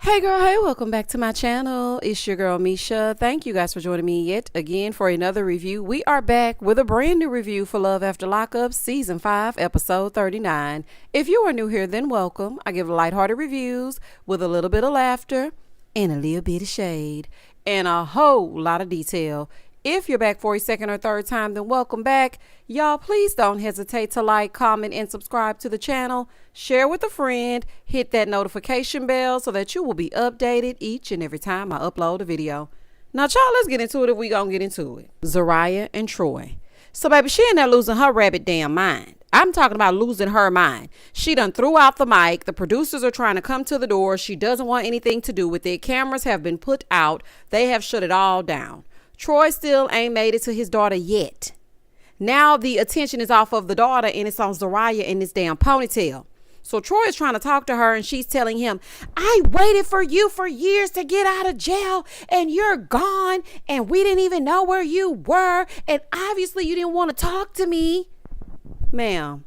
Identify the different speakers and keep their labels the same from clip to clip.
Speaker 1: Hey girl, hey, welcome back to my channel. It's your girl Misha. Thank you guys for joining me yet again for another review. We are back with a brand new review for Love After Lockup Season 5, Episode 39. If you are new here, then welcome. I give lighthearted reviews with a little bit of laughter and a little bit of shade and a whole lot of detail. If you're back for a second or third time, then welcome back. Y'all, please don't hesitate to like, comment, and subscribe to the channel. Share with a friend. Hit that notification bell so that you will be updated each and every time I upload a video. Now, y'all, let's get into it if we gonna get into it. Zeruiah and Troy. So, baby, she in there losing her rabbit damn mind. I'm talking about losing her mind. She done threw out the mic. The producers are trying to come to the door. She doesn't want anything to do with it. Cameras have been put out. They have shut it all down. Troy still ain't made it to his daughter yet. Now the attention is off of the daughter and it's on Zeruiah in this damn ponytail. So Troy is trying to talk to her and she's telling him, I waited for you for years to get out of jail and you're gone and we didn't even know where you were and obviously you didn't want to talk to me. Ma'am,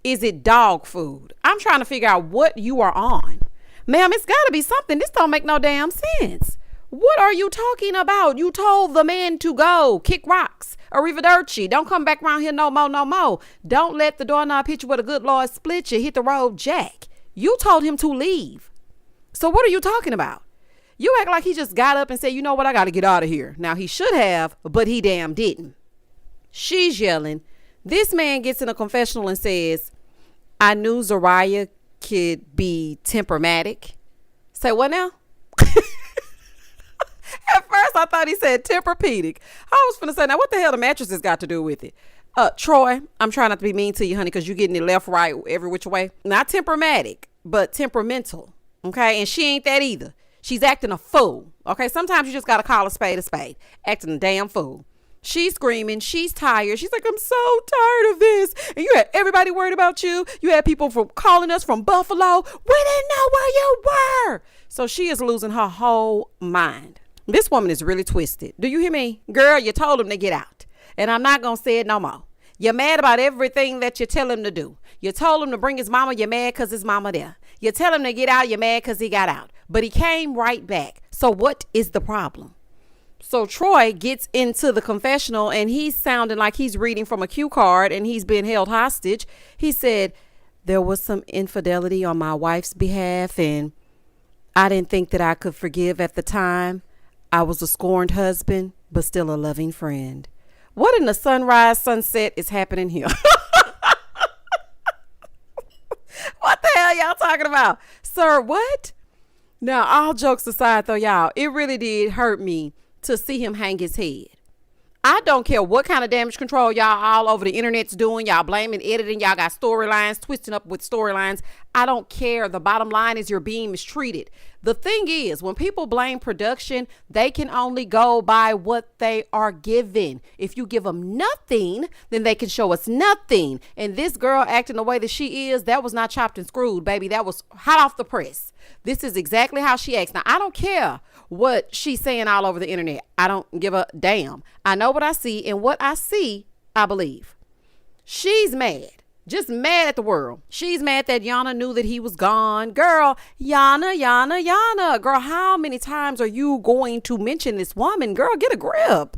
Speaker 1: is it dog food? I'm trying to figure out what you are on. Ma'am, it's got to be something. This don't make no damn sense. What are you talking about? You told the man to go kick rocks. Arrivederci. Don't come back around here no more, no more. Don't let the doorknob hit you with a good Lord split you. Hit the road, Jack. You told him to leave. So what are you talking about? You act like he just got up and said, you know what, I got to get out of here. Now, he should have, but he damn didn't. She's yelling. This man gets in a confessional and says, I knew Zeruiah could be temperamatic. Say what now? At first, I thought he said Tempur-Pedic. I was finna say, now what the hell the mattresses got to do with it? Troy, I'm trying not to be mean to you, honey, because you're getting it left, right, every which way. Not temperamatic, but temperamental. Okay, and she ain't that either. She's acting a fool. Okay, sometimes you just got to call a spade a spade. Acting a damn fool. She's screaming. She's tired. She's like, I'm so tired of this. And you had everybody worried about you. You had people from calling us from Buffalo. We didn't know where you were. So she is losing her whole mind. This woman is really twisted. Do you hear me? Girl, you told him to get out. And I'm not going to say it no more. You're mad about everything that you tell him to do. You told him to bring his mama. You're mad because his mama there. You tell him to get out. You're mad because he got out. But he came right back. So what is the problem? So Troy gets into the confessional and he's sounding like he's reading from a cue card and he's been held hostage. He said, there was some infidelity on my wife's behalf and I didn't think that I could forgive at the time. I was a scorned husband, but still a loving friend. What in the sunrise, sunset is happening here? What the hell y'all talking about? Sir, what? Now, all jokes aside though, y'all, it really did hurt me to see him hang his head. I don't care what kind of damage control y'all all over the internet's doing. Y'all blaming editing. Y'all got storylines, twisting up with storylines. I don't care. The bottom line is you're being mistreated. The thing is, when people blame production, they can only go by what they are given. If you give them nothing, then they can show us nothing. And this girl acting the way that she is, that was not chopped and screwed, baby. That was hot off the press. This is exactly how she acts. Now, I don't care what she's saying all over the internet. I don't give a damn. I know what I see, and what I see, I believe. She's mad. Just mad at the world. She's mad that Yana knew that he was gone. Girl, Yana. Girl, how many times are you going to mention this woman? Girl, get a grip.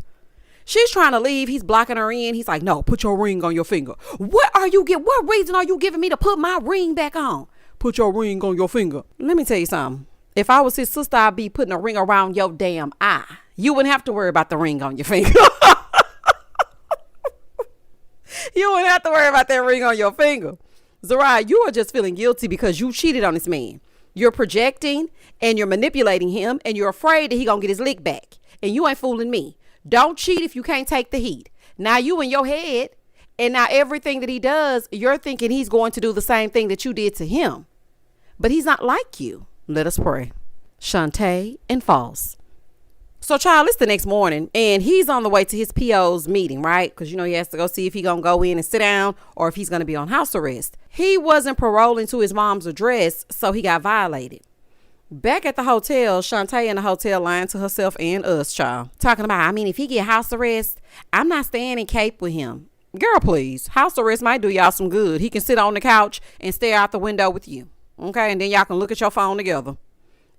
Speaker 1: She's trying to leave. He's blocking her in. He's like, no, put your ring on your finger. What reason are you giving me to put my ring back on? Put your ring on your finger. Let me tell you something. If I was his sister, I'd be putting a ring around your damn eye. You wouldn't have to worry about the ring on your finger. You wouldn't have to worry about that ring on your finger. Zeruiah, you are just feeling guilty because you cheated on this man. You're projecting and you're manipulating him and you're afraid that he gonna get his lick back. And you ain't fooling me. Don't cheat if you can't take the heat. Now you in your head and now everything that he does, you're thinking he's going to do the same thing that you did to him. But he's not like you. Let us pray. Shantae and False. So, child, it's the next morning, and he's on the way to his PO's meeting, right? Because, you know, he has to go see if he's going to go in and sit down or if he's going to be on house arrest. He wasn't paroling to his mom's address, so he got violated. Back at the hotel, Shantae in the hotel lying to herself and us, child. Talking about, if he get house arrest, I'm not staying in Cape with him. Girl, please. House arrest might do y'all some good. He can sit on the couch and stare out the window with you. Okay, and then y'all can look at your phone together.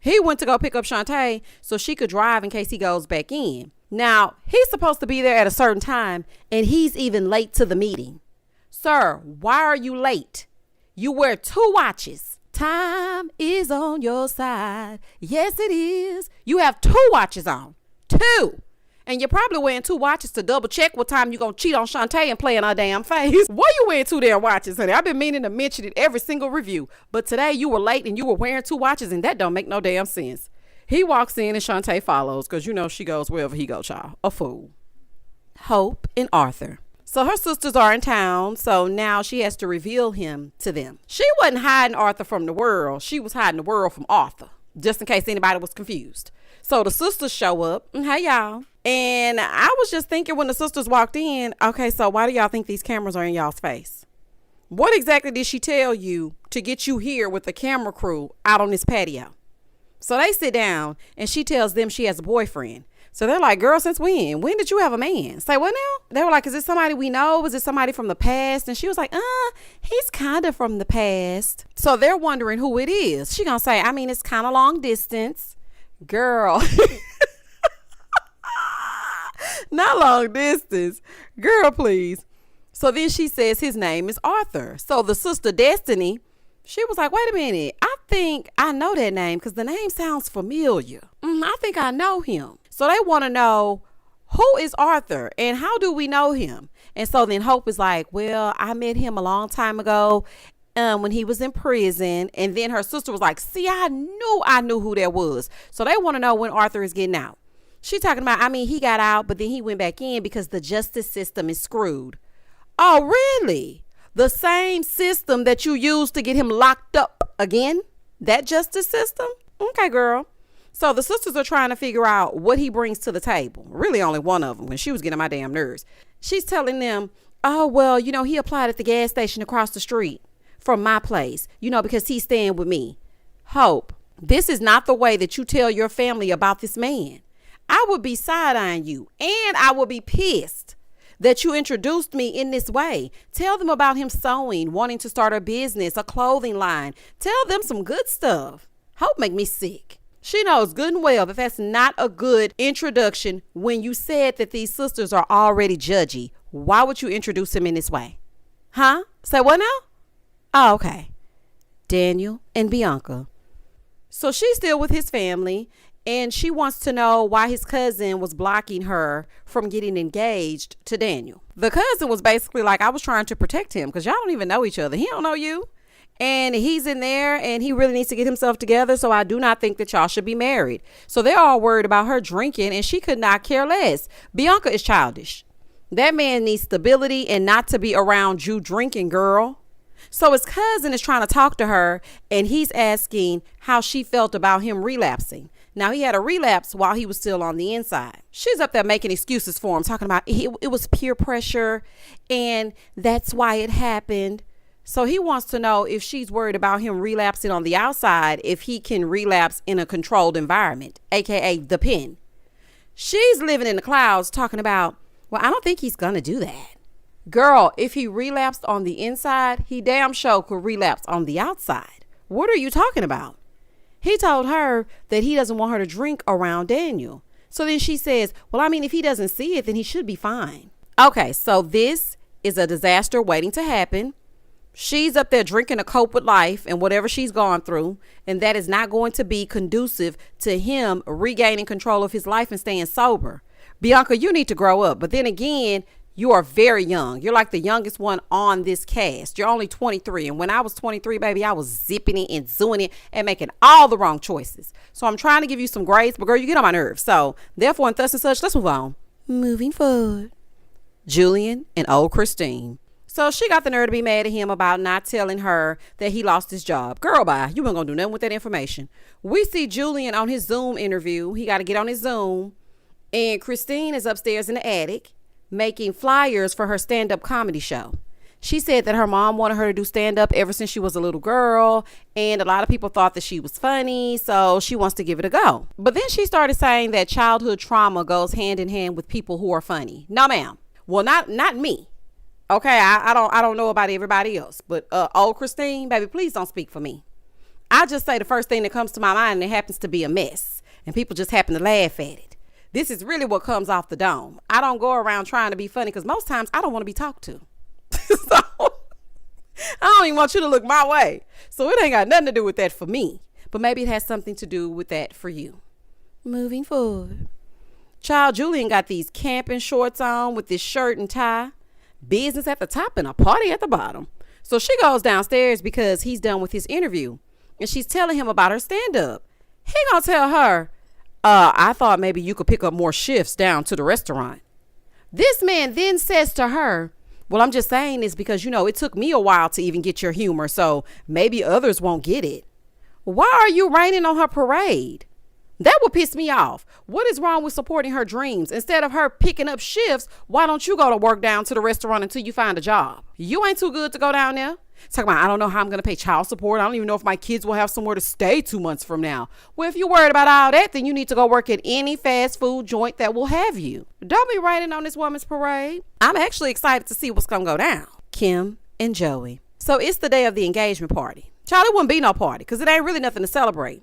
Speaker 1: He went to go pick up Shantae so she could drive in case he goes back in. Now, he's supposed to be there at a certain time, and he's even late to the meeting. Sir, why are you late? You wear 2 watches. Time is on your side. Yes, it is. You have 2 watches on. 2. And you're probably wearing 2 watches to double check what time you're going to cheat on Shantae and play in her damn face. Why you wearing 2 damn watches, honey? I've been meaning to mention it every single review. But today you were late and you were wearing 2 watches, and that don't make no damn sense. He walks in and Shantae follows because you know she goes wherever he goes, y'all. A fool. Hope and Arthur. So her sisters are in town, so now she has to reveal him to them. She wasn't hiding Arthur from the world. She was hiding the world from Arthur, just in case anybody was confused. So the sisters show up. Hey, y'all. And I was just thinking when the sisters walked in, okay, so why do y'all think these cameras are in y'all's face? What exactly did she tell you to get you here with the camera crew out on this patio? So they sit down and she tells them she has a boyfriend. So they're like, girl, since when? When did you have a man? Say, what now? They were like, is it somebody we know? Is it somebody from the past? And she was like, he's kind of from the past. So they're wondering who it is. She gonna say, I mean, it's kind of long distance. Girl. Not long distance. Girl, please. So then she says his name is Arthur. So the sister Destiny, she was like, wait a minute. I think I know that name because the name sounds familiar. I think I know him. So they want to know, who is Arthur and how do we know him? And so then Hope is like, well, I met him a long time ago when he was in prison. And then her sister was like, see, I knew who that was. So they want to know when Arthur is getting out. She talking about, I mean, he got out, but then he went back in because the justice system is screwed. Oh, really? The same system that you used to get him locked up again? That justice system? Okay, girl. So the sisters are trying to figure out what he brings to the table. Really only one of them, when she was getting on my damn nerves. She's telling them, oh, well, you know, he applied at the gas station across the street from my place, you know, because he's staying with me. Hope, this is not the way that you tell your family about this man. I would be side-eyeing you, and I would be pissed that you introduced me in this way. Tell them about him sewing, wanting to start a business, a clothing line. Tell them some good stuff. Hope make me sick. She knows good and well that that's not a good introduction when you said that these sisters are already judgy. Why would you introduce him in this way? Huh? Say what now? Oh, okay. Daniel and Bianca. So she's still with his family, and she wants to know why his cousin was blocking her from getting engaged to Daniel. The cousin was basically like, I was trying to protect him because y'all don't even know each other. He don't know you. And he's in there and he really needs to get himself together. So I do not think that y'all should be married. So they're all worried about her drinking and she could not care less. Bianca is childish. That man needs stability and not to be around you drinking, girl. So his cousin is trying to talk to her and he's asking how she felt about him relapsing. Now, he had a relapse while he was still on the inside. She's up there making excuses for him, talking about it was peer pressure and that's why it happened. So he wants to know if she's worried about him relapsing on the outside, if he can relapse in a controlled environment, aka the pen. She's living in the clouds talking about, well, I don't think he's going to do that. Girl, if he relapsed on the inside, he damn sure could relapse on the outside. What are you talking about? He told her that he doesn't want her to drink around Daniel. So then she says, well, I mean, if he doesn't see it, then he should be fine. Okay, so this is a disaster waiting to happen. She's up there drinking to cope with life and whatever she's gone through. And that is not going to be conducive to him regaining control of his life and staying sober. Bianca, you need to grow up. But then again, you are very young. You're like the youngest one on this cast. You're only 23. And when I was 23, baby, I was zipping it and doing it and making all the wrong choices. So I'm trying to give you some grace. But girl, you get on my nerves. So therefore, and thus and such, let's move on. Moving forward. Julian and old Christine. So she got the nerve to be mad at him about not telling her that he lost his job. Girl, bye. You weren't going to do nothing with that information. We see Julian on his Zoom interview. He got to get on his Zoom. And Christine is upstairs in the attic making flyers for her stand-up comedy show. She said that her mom wanted her to do stand-up ever since she was a little girl. And a lot of people thought that she was funny. So she wants to give it a go. But then she started saying that childhood trauma goes hand in hand with people who are funny. No, ma'am. Well, not me. Okay, I don't know about everybody else, but old Christine, baby, please don't speak for me. I just say the first thing that comes to my mind, and it happens to be a mess. And people just happen to laugh at it. This is really what comes off the dome. I don't go around trying to be funny because most times I don't want to be talked to. So I don't even want you to look my way. So it ain't got nothing to do with that for me. But maybe it has something to do with that for you. Moving forward. Child, Julian got these camping shorts on with this shirt and tie. Business at the top and a party at the bottom. So she goes downstairs because he's done with his interview. And she's telling him about her stand-up. He gonna tell her, I thought maybe you could pick up more shifts down to the restaurant. This man then says to her, well, I'm just saying this because, it took me a while to even get your humor, so maybe others won't get it. Why are you raining on her parade? That would piss me off. What is wrong with supporting her dreams? Instead of her picking up shifts, why don't you go to work down to the restaurant until you find a job? You ain't too good to go down there. Talking about, I don't know how I'm going to pay child support. I don't even know if my kids will have somewhere to stay 2 months from now. Well, if you're worried about all that, then you need to go work at any fast food joint that will have you. Don't be raining on this woman's parade. I'm actually excited to see what's going to go down. Kim and Joey. So it's the day of the engagement party. Child, it wouldn't be no party because it ain't really nothing to celebrate.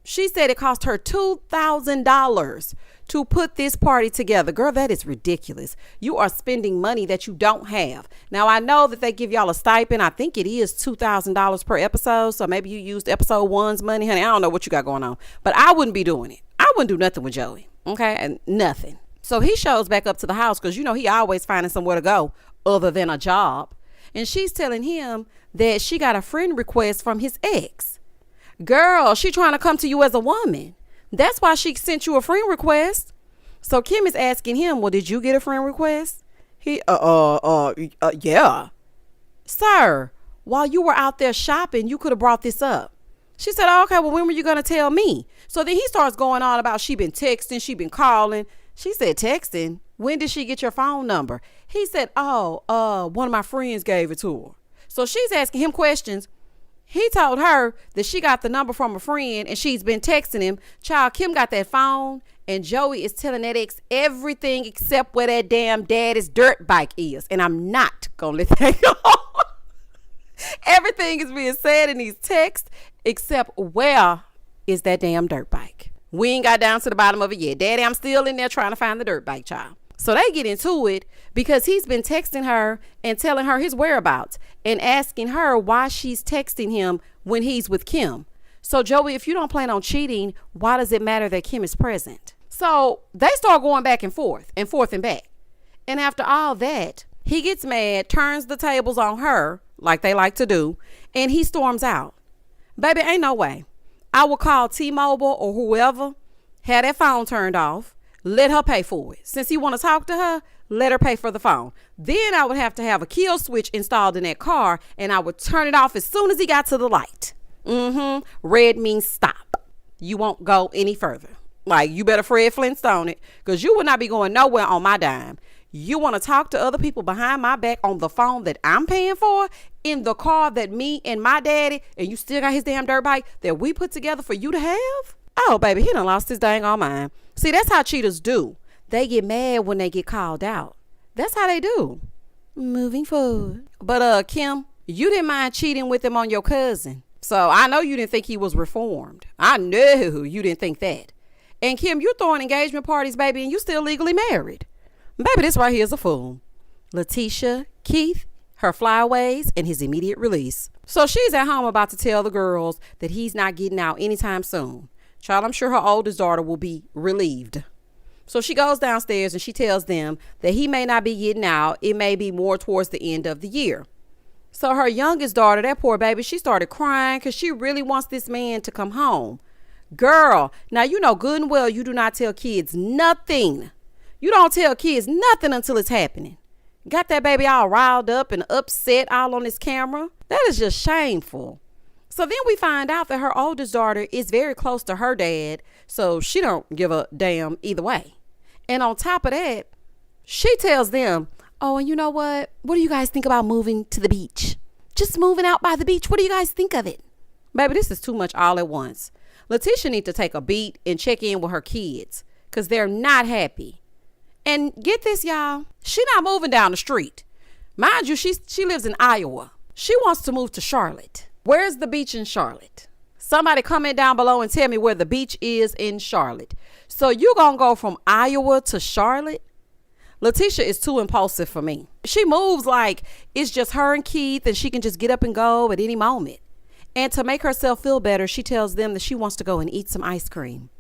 Speaker 1: She said it cost her $2,000 to put this party together. Girl, that is ridiculous. You are spending money that you don't have. Now, I know that they give y'all a stipend. I think it is $2,000 per episode. So maybe you used episode one's money, honey. I don't know what you got going on, but I wouldn't be doing it. I wouldn't do nothing with Joey. Okay. And nothing. So he shows back up to the house because, he always finding somewhere to go other than a job. And she's telling him that she got a friend request from his ex. Girl, she trying to come to you as a woman. That's why she sent you a friend request. So Kim is asking him, well, did you get a friend request? He, yeah. Sir, while you were out there shopping, you could have brought this up. She said, oh, okay, well, when were you going to tell me? So then he starts going on about she been texting, she been calling. She said, texting? When did she get your phone number? He said, one of my friends gave it to her. So she's asking him questions. He told her that she got the number from a friend and she's been texting him. Child, Kim got that phone and Joey is telling that ex everything except where that damn daddy's dirt bike is. And I'm not going to let that go. Everything is being said in these texts except where is that damn dirt bike. We ain't got down to the bottom of it yet. Daddy, I'm still in there trying to find the dirt bike, child. So they get into it because he's been texting her and telling her his whereabouts and asking her why she's texting him when he's with Kim. So Joey, if you don't plan on cheating, why does it matter that Kim is present? So they start going back and forth and back. And after all that, he gets mad, turns the tables on her like they like to do, and he storms out. Baby, ain't no way. I will call T-Mobile or whoever, have that phone turned off. Let her pay for it. Since he want to talk to her, let her pay for the phone. Then I would have to have a kill switch installed in that car and I would turn it off as soon as he got to the light. Red means stop. You won't go any further. Like, you better Fred Flintstone it because you will not be going nowhere on my dime. You want to talk to other people behind my back on the phone that I'm paying for in the car that me and my daddy and you still got his damn dirt bike that we put together for you to have? Oh, baby, he done lost his dang on mind. See, that's how cheaters do. They get mad when they get called out. That's how they do. Moving forward. But, Kim, you didn't mind cheating with him on your cousin. So I know you didn't think he was reformed. I know you didn't think that. And Kim, you're throwing engagement parties, baby, and you still legally married. Baby, this right here is a fool. Latisha, Keith, her flyaways, and his immediate release. So she's at home about to tell the girls that he's not getting out anytime soon. Child, I'm sure her oldest daughter will be relieved. So she goes downstairs and she tells them that he may not be getting out. It may be more towards the end of the year. So her youngest daughter, that poor baby, she started crying because she really wants this man to come home. Girl, now you know good and well you do not tell kids nothing. You don't tell kids nothing until it's happening. Got that baby all riled up and upset all on his camera. That is just shameful. So then we find out that her oldest daughter is very close to her dad, so she don't give a damn either way. And on top of that, she tells them, oh, and you know what? What do you guys think about moving to the beach? Just moving out by the beach. What do you guys think of it? Baby, this is too much all at once. Latisha needs to take a beat and check in with her kids because they're not happy. And get this, y'all. She not moving down the street. Mind you, she lives in Iowa. She wants to move to Charlotte. Where's the beach in Charlotte? Somebody comment down below and tell me where the beach is in Charlotte. So you gonna go from Iowa to Charlotte? Latisha is too impulsive for me. She moves like it's just her and Keith and she can just get up and go at any moment. And to make herself feel better, she tells them that she wants to go and eat some ice cream.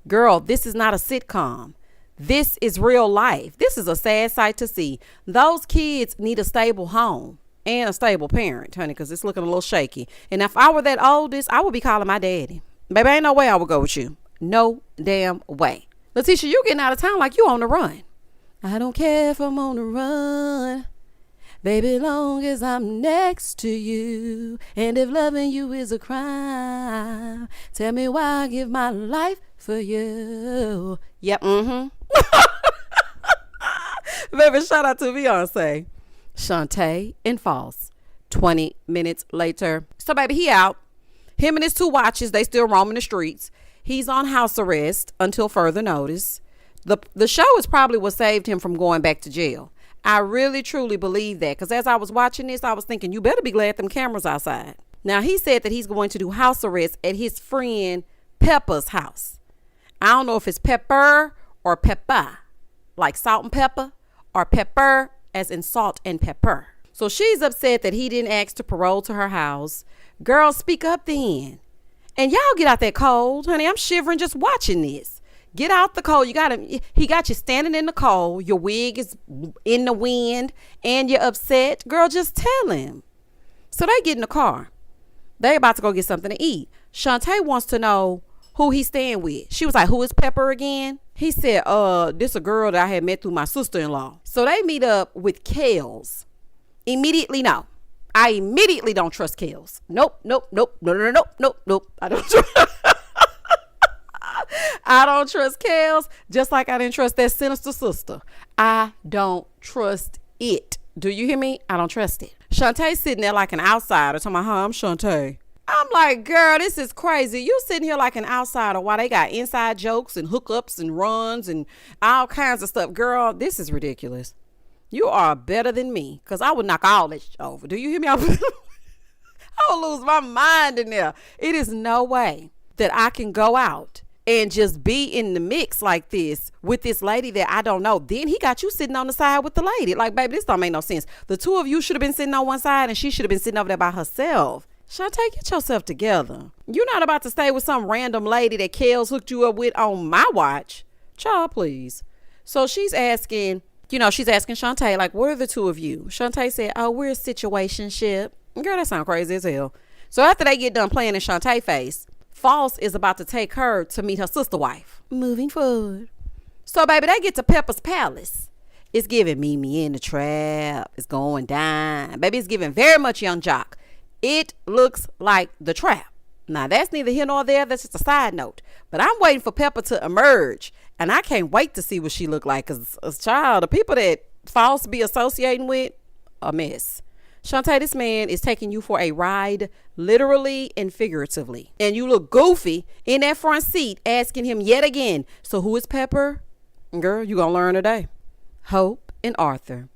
Speaker 1: Girl, this is not a sitcom. This is real life. This is a sad sight to see. Those kids need a stable home and a stable parent, honey, because it's looking a little shaky. And if I were that oldest, I would be calling my daddy. Baby, ain't no way I would go with you. No damn way. Latisha, you getting out of town like you on the run. I don't care if I'm on the run, baby, long as I'm next to you. And if loving you is a crime, tell me why I give my life for you. Yep, Baby, shout out to Beyonce. Shantae and False. 20 minutes later. So, baby, he out. Him and his 2 watches, they still roaming the streets. He's on house arrest until further notice. The show is probably what saved him from going back to jail. I really, truly believe that. Because as I was watching this, I was thinking, you better be glad them cameras outside. Now, he said that he's going to do house arrest at his friend Pepper's house. I don't know if it's Pepper or Peppa, like salt and pepper, or Pepper as in salt and pepper. So she's upset that he didn't ask to parole to her house. Girl, speak up then. And y'all get out that cold, honey. I'm shivering just watching this. Get out the cold. He got you standing in the cold. Your wig is in the wind and you're upset. Girl, just tell him. So they get in the car. They about to go get something to eat. Shantae wants to know who he's staying with. She was like, who is Pepper again? He said, this a girl that I had met through my sister-in-law. So they meet up with Kels. Immediately, no. I immediately don't trust Kels. Nope. I don't trust. I don't trust Kels, just like I didn't trust that sinister sister. I don't trust it. Do you hear me? I don't trust it. Shantae sitting there like an outsider. Talking about, I'm Shantae. I'm like, girl, this is crazy. You sitting here like an outsider while they got inside jokes and hookups and runs and all kinds of stuff. Girl, this is ridiculous. You are better than me, because I would knock all this over. Do you hear me? I would lose my mind in there. It is no way that I can go out and just be in the mix like this with this lady that I don't know. Then he got you sitting on the side with the lady. Like, baby, this don't make no sense. The 2 of you should have been sitting on one side and she should have been sitting over there by herself. Shantae, get yourself together. You're not about to stay with some random lady that Kels hooked you up with on my watch. Child, please. So she's asking Shantae, like, what are the 2 of you? Shantae said, oh, we're a situationship. Girl, that sounds crazy as hell. So after they get done playing in Shantae face, False is about to take her to meet her sister wife. Moving forward. So, baby, they get to Pepper's palace. It's giving Mimi in the trap. It's going down. Baby, it's giving very much Young Jock. It looks like the trap. Now, that's neither here nor there. That's just a side note. But I'm waiting for Pepper to emerge. And I can't wait to see what she look like. Because, child, the people that False be associating with, a mess. Shantae, this man is taking you for a ride, literally and figuratively. And you look goofy in that front seat asking him yet again, so who is Pepper? Girl, you gonna learn today. Hope and Arthur.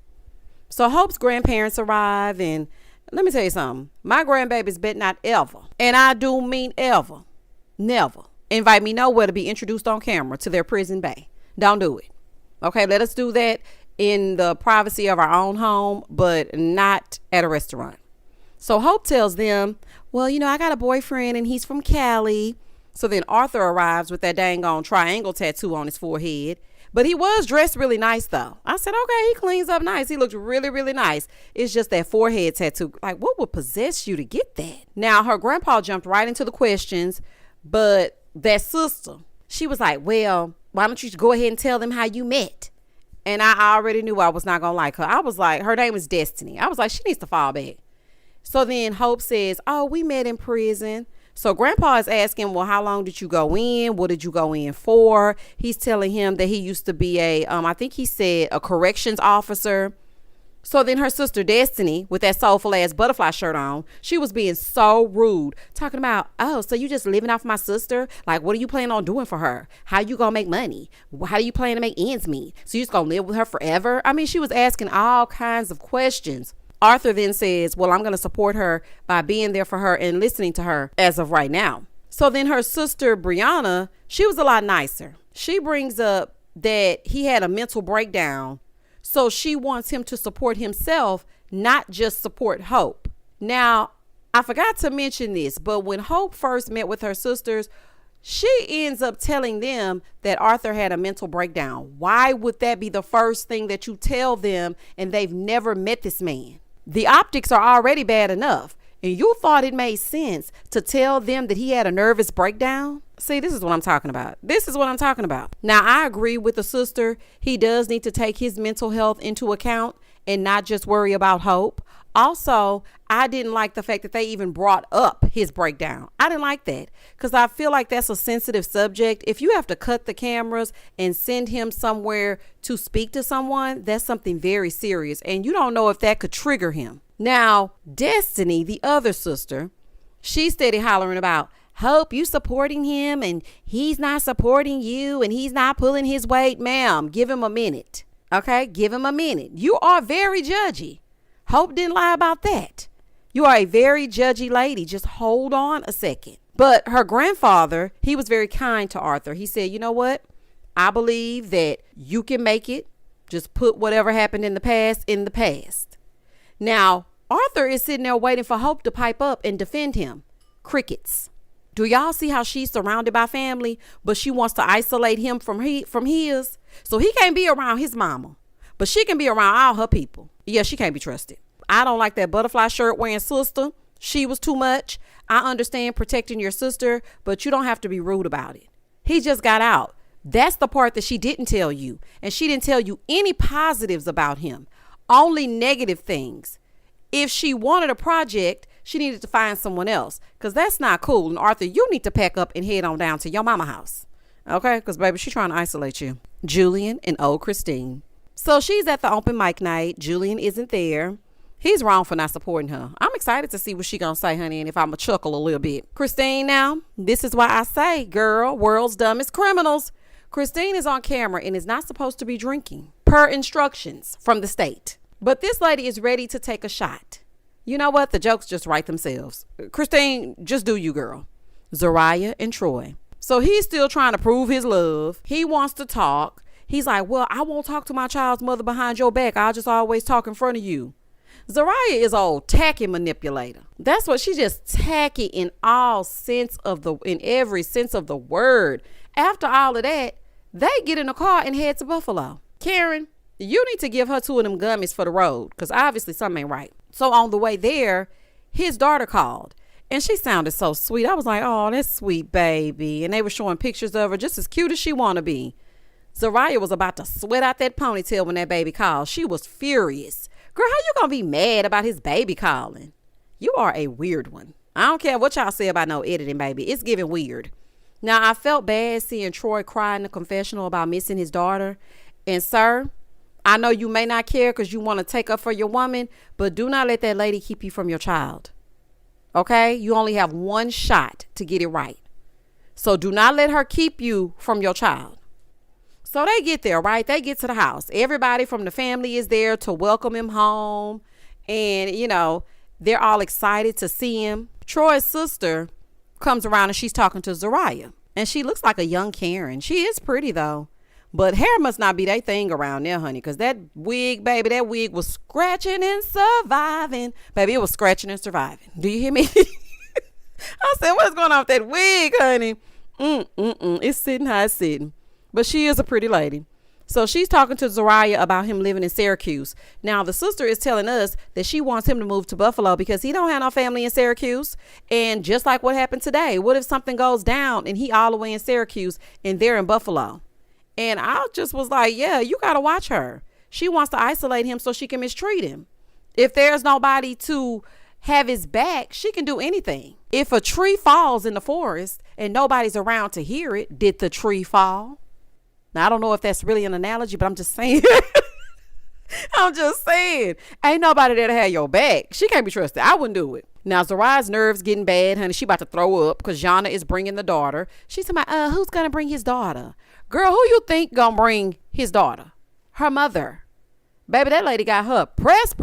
Speaker 1: So Hope's grandparents arrive, and let me tell you something. My grandbabies bet not ever, and I do mean ever, never, invite me nowhere to be introduced on camera to their prison bay. Don't do it. Okay, let us do that in the privacy of our own home, but not at a restaurant. So Hope tells them, well, I got a boyfriend and he's from Cali. So then Arthur arrives with that dang on triangle tattoo on his forehead. But he was dressed really nice, though. I said, okay, he cleans up nice. He looks really, really nice. It's just that forehead tattoo. Like, what would possess you to get that? Now, her grandpa jumped right into the questions, but that sister, she was like, well, why don't you go ahead and tell them how you met? And I already knew I was not going to like her. I was like, her name is Destiny. I was like, she needs to fall back. So then Hope says, oh, we met in prison. So Grandpa is asking, well, how long did you go in? What did you go in for? He's telling him that he used to be I think he said a corrections officer. So then her sister Destiny, with that soulful ass butterfly shirt on, she was being so rude, talking about, oh, so you just living off my sister? Like, what are you planning on doing for her? How you gonna make money? How do you plan to make ends meet? So you just gonna live with her forever? I mean, she was asking all kinds of questions. Arthur then says, well, I'm going to support her by being there for her and listening to her as of right now. So then her sister, Brianna, she was a lot nicer. She brings up that he had a mental breakdown. So she wants him to support himself, not just support Hope. Now, I forgot to mention this, but when Hope first met with her sisters, she ends up telling them that Arthur had a mental breakdown. Why would that be the first thing that you tell them and they've never met this man? The optics are already bad enough, and you thought it made sense to tell them that he had a nervous breakdown? See, this is what I'm talking about. Now, I agree with the sister. He does need to take his mental health into account and not just worry about Hope. Also, I didn't like the fact that they even brought up his breakdown. I didn't like that because I feel like that's a sensitive subject. If you have to cut the cameras and send him somewhere to speak to someone, that's something very serious. And you don't know if that could trigger him. Now, Destiny, the other sister, she's steady hollering about, Hope, you supporting him and he's not supporting you and he's not pulling his weight. Ma'am, give him a minute. Okay, give him a minute. You are very judgy. Hope didn't lie about that. You are a very judgy lady. Just hold on a second. But her grandfather, he was very kind to Arthur. He said, you know what? I believe that you can make it. Just put whatever happened in the past in the past. Now, Arthur is sitting there waiting for Hope to pipe up and defend him. Crickets. Do y'all see how she's surrounded by family, but she wants to isolate him from his? So he can't be around his mama, but she can be around all her people. Yeah, she can't be trusted. I don't like that butterfly shirt wearing sister. She was too much. I understand protecting your sister, but you don't have to be rude about it. He just got out. That's the part that she didn't tell you. And she didn't tell you any positives about him, only negative things. If she wanted a project, she needed to find someone else, because that's not cool. And Arthur, you need to pack up and head on down to your mama house. Okay, because baby, she's trying to isolate you. Julian and old Christine. So she's at the open mic night. Julian isn't there. He's wrong for not supporting her. I'm excited to see what she gonna say, honey, and if I'ma chuckle a little bit. Christine now, this is why I say, girl, world's dumbest criminals. Christine is on camera and is not supposed to be drinking, per instructions from the state. But this lady is ready to take a shot. You know what? The jokes just write themselves. Christine, just do you, girl. Zeruiah and Troy. So he's still trying to prove his love. He wants to talk. He's like, well, I won't talk to my child's mother behind your back. I'll just always talk in front of you. Zeruiah is old tacky manipulator. That's what she just tacky in every sense of the word. After all of that, they get in the car and head to Buffalo. Karen, you need to give her 2 of them gummies for the road, because obviously something ain't right. So on the way there, his daughter called and she sounded so sweet. I was like, oh, that's sweet, baby. And they were showing pictures of her just as cute as she want to be. Zeruiah was about to sweat out that ponytail when that baby called. She was furious. Girl, how you gonna be mad about his baby calling? You are a weird one. I don't care what y'all say about no editing, baby. It's giving weird. Now, I felt bad seeing Troy cry in the confessional about missing his daughter. And sir, I know you may not care because you want to take up for your woman, but do not let that lady keep you from your child. Okay? You only have one shot to get it right. So do not let her keep you from your child. So they get there, right? They get to the house. Everybody from the family is there to welcome him home. And, you know, they're all excited to see him. Troy's sister comes around and she's talking to Zeruiah. And she looks like a young Karen. She is pretty, though. But hair must not be their thing around there, honey. Because that wig, baby, that wig was scratching and surviving. Baby, it was scratching and surviving. Do you hear me? I said, what's going on with that wig, honey? It's sitting how it's sitting. But she is a pretty lady. So she's talking to Zeruiah about him living in Syracuse. Now, the sister is telling us that she wants him to move to Buffalo because he don't have no family in Syracuse. And just like what happened today, what if something goes down and he all the way in Syracuse and they're in Buffalo? And I just was like, yeah, you got to watch her. She wants to isolate him so she can mistreat him. If there's nobody to have his back, she can do anything. If a tree falls in the forest and nobody's around to hear it, did the tree fall? Now, I don't know if that's really an analogy, but I'm just saying. I'm just saying. Ain't nobody there to have your back. She can't be trusted. I wouldn't do it. Now, Zeruiah's nerves getting bad, honey. She about to throw up because Jana is bringing the daughter. She's talking about, who's going to bring his daughter? Girl, who you think going to bring his daughter? Her mother. Baby, that lady got her press.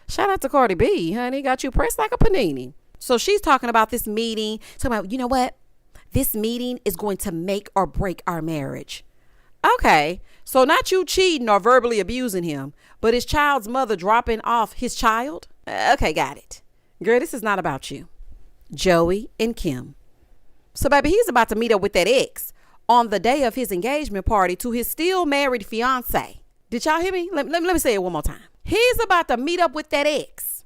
Speaker 1: Shout out to Cardi B, honey. Got you pressed like a panini. So she's talking about this meeting. Talking about, you know what? This meeting is going to make or break our marriage. Okay. So not you cheating or verbally abusing him, but his child's mother dropping off his child. Okay, got it. Girl, this is not about you. Joey and Kim. So, baby, he's about to meet up with that ex on the day of his engagement party to his still married fiance. Did y'all hear me? Let me say it one more time. He's about to meet up with that ex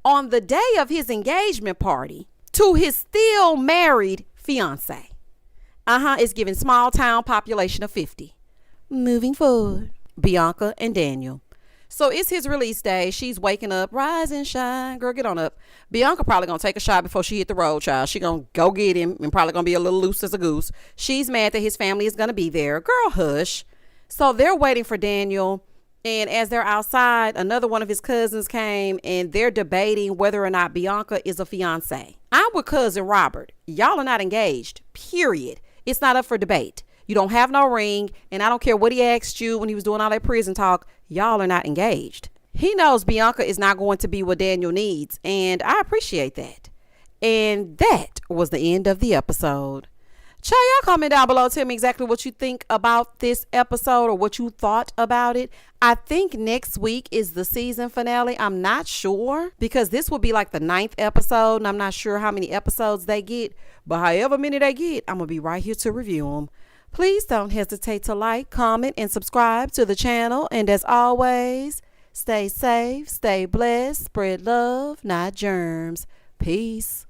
Speaker 1: on the day of his engagement party to his still married fiance. It's giving small town population of 50. Moving forward. Bianca and Daniel. So it's his release day. She's waking up. Rise and shine. Girl, get on up. Bianca probably going to take a shot before she hit the road, child. She going to go get him and probably going to be a little loose as a goose. She's mad that his family is going to be there. Girl, hush. So they're waiting for Daniel. And as they're outside, another one of his cousins came and they're debating whether or not Bianca is a fiance. I'm with cousin Robert. Y'all are not engaged, period. It's not up for debate. You don't have no ring, and I don't care what he asked you when he was doing all that prison talk. Y'all are not engaged. He knows Bianca is not going to be what Daniel needs, and I appreciate that. And that was the end of the episode. Y'all comment down below. Tell me exactly what you think about this episode or what you thought about it. I think next week is the season finale. I'm not sure because this will be like the 9th episode, and I'm not sure how many episodes they get. But however many they get, I'm going to be right here to review them. Please don't hesitate to like, comment, and subscribe to the channel. And as always, stay safe, stay blessed, spread love, not germs. Peace.